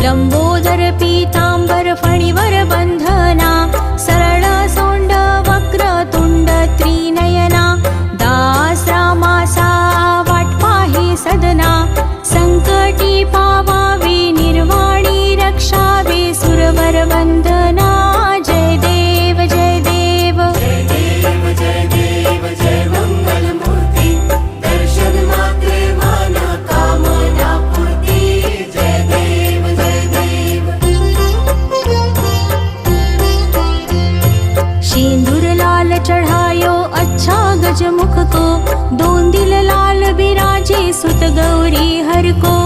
लंबोदर पीतांबर फणीवर बंधना, सरळ सोंड वक्रतुंड त्रिनयना, दास रामासा वाट पाहे सदना, संकटी पावावे निर्वाणी रक्षावे सुरवर वंदना. जय देव जय देव जय देव जय देव जय मंगल मूर्ती, दर्शन मात्रे माना कामना पूर्ती. जय देव जय देव. सिंदूर लाल चढ़ायो अच्छा गजमुख को, दोन दिल लाल बिराजे सुत गौरी हर को.